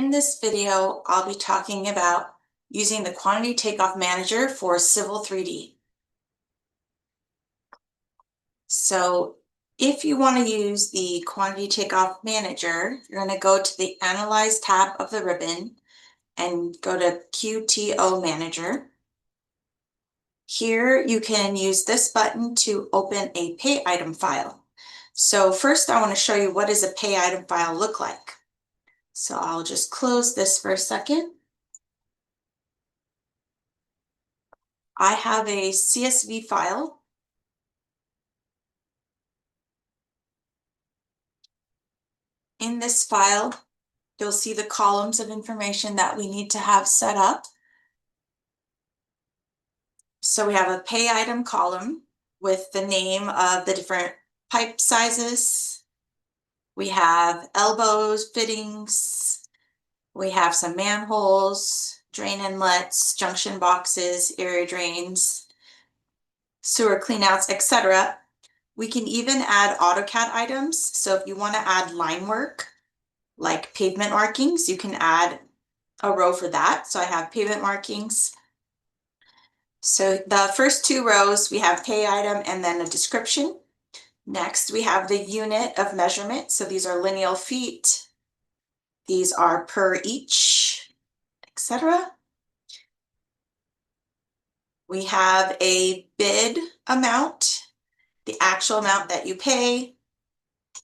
In this video, I'll be talking about using the Quantity Takeoff Manager for Civil 3D. So if you want to use the Quantity Takeoff Manager, you're going to go to the Analyze tab of the ribbon and go to QTO Manager. Here you can use this button to open a pay item file. So first I want to show you what does a pay item file look like. So I'll just close this for a second. I have a CSV file. In this file, you'll see the columns of information that we need to have set up. So we have a pay item column with the name of the different pipe sizes. We have elbows, fittings. We have some manholes, drain inlets, junction boxes, area drains, sewer cleanouts, etc. We can even add AutoCAD items. So if you want to add line work, like pavement markings, you can add a row for that. So I have pavement markings. So the first two rows, we have pay item and then a description. Next, we have the unit of measurement. So these are lineal feet. These are per each, etc. We have a bid amount, the actual amount that you pay,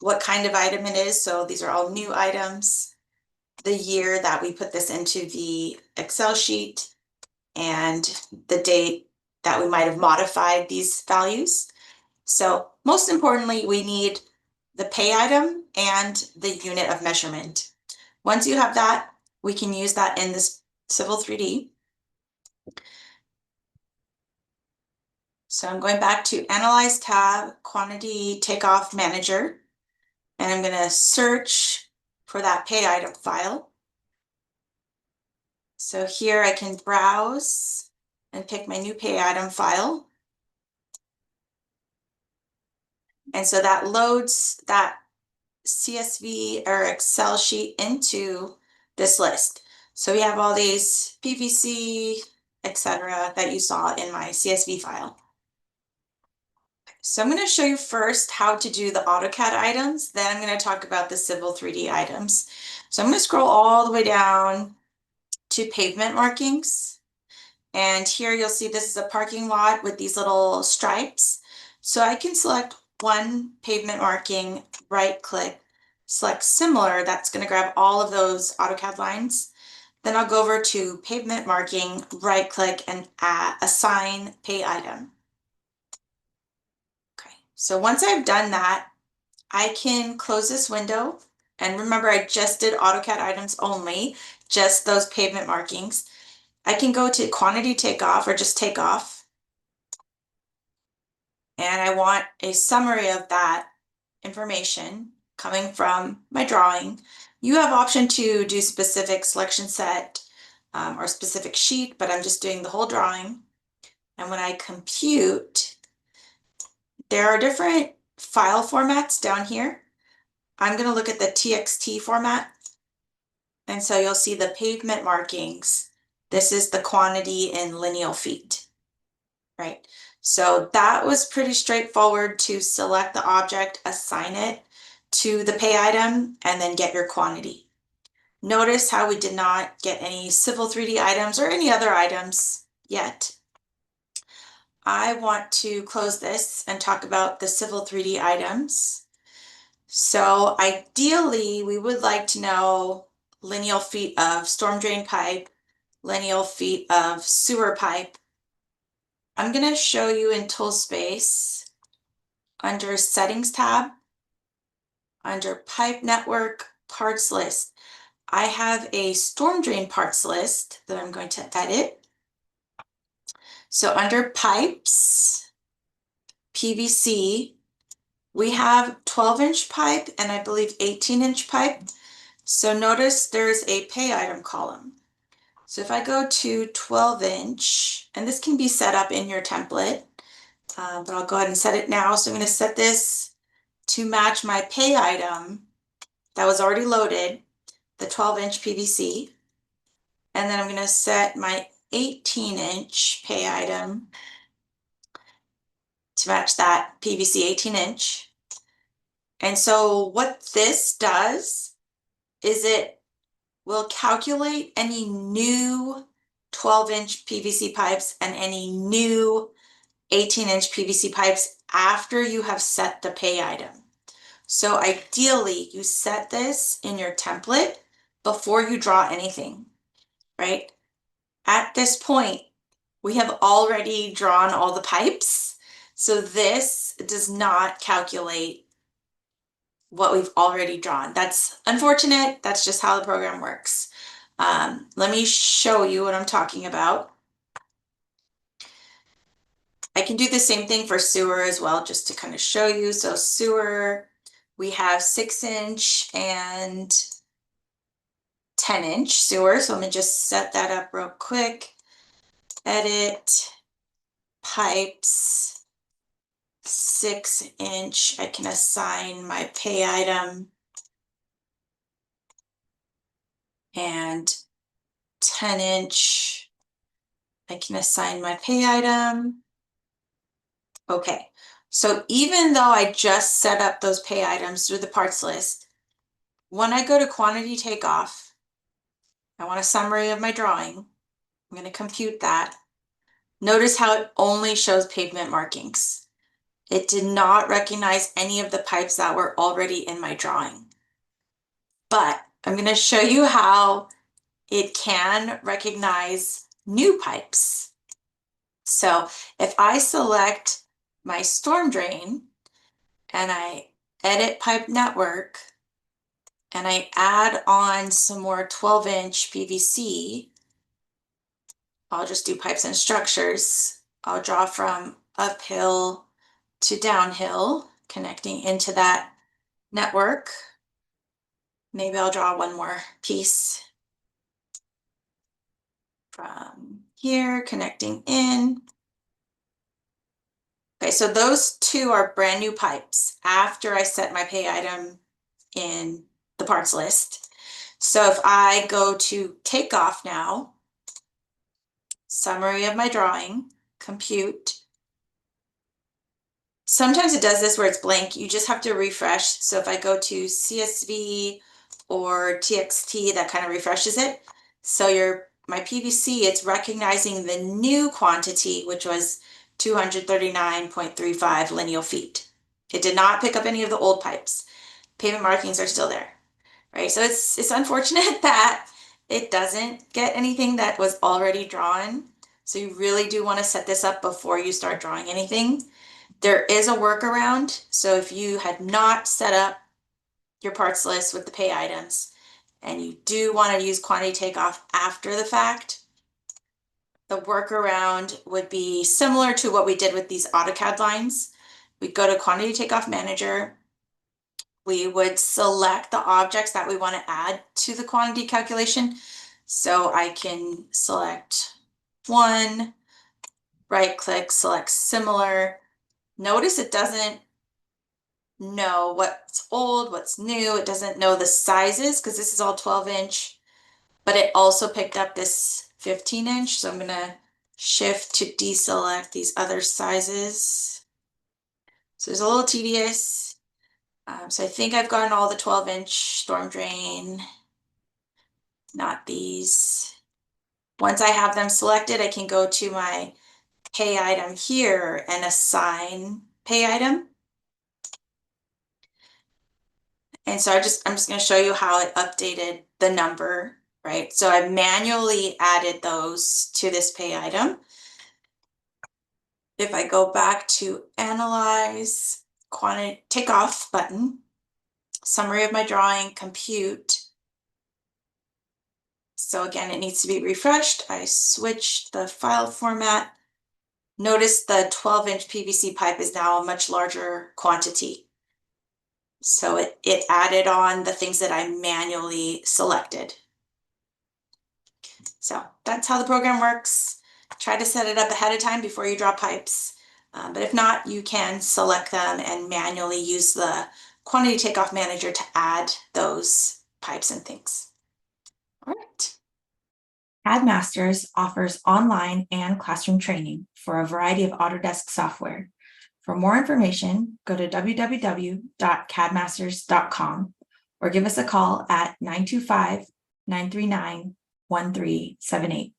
what kind of item it is. So these are all new items, the year that we put this into the Excel sheet, and the date that we might have modified these values. So most importantly, we need the pay item and the unit of measurement. Once you have that, we can use that in this Civil 3D. So I'm going back to Analyze tab, Quantity Takeoff Manager, and I'm going to search for that pay item file. So here I can browse and pick my new pay item file. And so that loads that CSV or Excel sheet into this list. So we have all these PVC, etc. that you saw in my CSV file. So I'm going to show you first how to do the AutoCAD items. Then I'm going to talk about the Civil 3D items. So I'm going to scroll all the way down to pavement markings. And here you'll see this is a parking lot with these little stripes. So I can select one pavement marking, right click, select similar. That's going to grab all of those AutoCAD lines. Then I'll go over to pavement marking, right click, and assign pay item. Okay, so once I've done that, I can close this window. And remember, I just did AutoCAD items only, just those pavement markings. I can go to Quantity Takeoff or just Takeoff. And I want a summary of that information coming from my drawing. You have option to do specific selection set or specific sheet, but I'm just doing the whole drawing. And when I compute, there are different file formats down here. I'm going to look at the TXT format. And so you'll see the pavement markings. This is the quantity in lineal feet, right? So that was pretty straightforward to select the object, assign it to the pay item, and then get your quantity. Notice how we did not get any Civil 3D items or any other items yet. I want to close this and talk about the Civil 3D items. So ideally, we would like to know lineal feet of storm drain pipe, lineal feet of sewer pipe. I'm going to show you in Toolspace under Settings tab, under Pipe Network Parts List. I have a storm drain parts list that I'm going to edit. So under Pipes, PVC, we have 12-inch pipe and I believe 18-inch pipe. So notice there's a pay item column. So if I go to 12-inch, and this can be set up in your template, but I'll go ahead and set it now. So I'm going to set this to match my pay item that was already loaded. the 12-inch PVC. And then I'm going to set my 18-inch pay item to match that PVC 18-inch. And so what this does is it will calculate any new 12-inch PVC pipes and any new 18-inch PVC pipes after you have set the pay item. So ideally, you set this in your template before you draw anything, right? At this point, we have already drawn all the pipes, so this does not calculate what we've already drawn. That's unfortunate. That's just how the program works. Let me show you what I'm talking about. I can do the same thing for sewer as well, just to kind of show you. So sewer, we have 6-inch and 10-inch sewer. So I'm gonna just set that up real quick. Edit, pipes, 6-inch. I can assign my pay item. And 10-inch, I can assign my pay item. Okay, so even though I just set up those pay items through the parts list, when I go to quantity takeoff, I want a summary of my drawing. I'm going to compute that. Notice how it only shows pavement markings. It did not recognize any of the pipes that were already in my drawing. But I'm going to show you how it can recognize new pipes. So if I select my storm drain and I edit pipe network and I add on some more 12-inch PVC, I'll just do pipes and structures. I'll draw from uphill to downhill, connecting into that network. Maybe I'll draw one more piece from here, connecting in. Okay, so those two are brand new pipes after I set my pay item in the parts list. So if I go to Takeoff now, summary of my drawing, compute. Sometimes it does this where it's blank. You just have to refresh. So if I go to CSV or TXT, that kind of refreshes it. So my PVC, it's recognizing the new quantity, which was 239.35 lineal feet. It did not pick up any of the old pipes. Pavement markings are still there, right? So it's unfortunate that it doesn't get anything that was already drawn. So you really do want to set this up before you start drawing anything. There is a workaround. So if you had not set up your parts list with the pay items and you do want to use quantity takeoff after the fact, the workaround would be similar to what we did with these AutoCAD lines. We go to quantity takeoff manager. We would select the objects that we want to add to the quantity calculation. So I can select one, right click, select similar. Notice it doesn't know what's old, what's new. It doesn't know the sizes because this is all 12-inch, but it also picked up this 15-inch. So I'm going to shift to deselect these other sizes. So it's a little tedious. So I think I've gotten all the 12-inch storm drain, not these. Once I have them selected, I can go to my pay item here and assign pay item. And so I'm just going to show you how it updated the number, right? So I manually added those to this pay item. If I go back to analyze, quantity takeoff button, summary of my drawing, compute. So again, it needs to be refreshed. I switched the file format. Notice the 12-inch PVC pipe is now a much larger quantity. So it added on the things that I manually selected. So that's how the program works. Try to set it up ahead of time before you draw pipes. But if not, you can select them and manually use the quantity takeoff manager to add those pipes and things. All right. CAD Masters offers online and classroom training for a variety of Autodesk software. For more information, go to www.cadmasters.com or give us a call at 925-939-1378.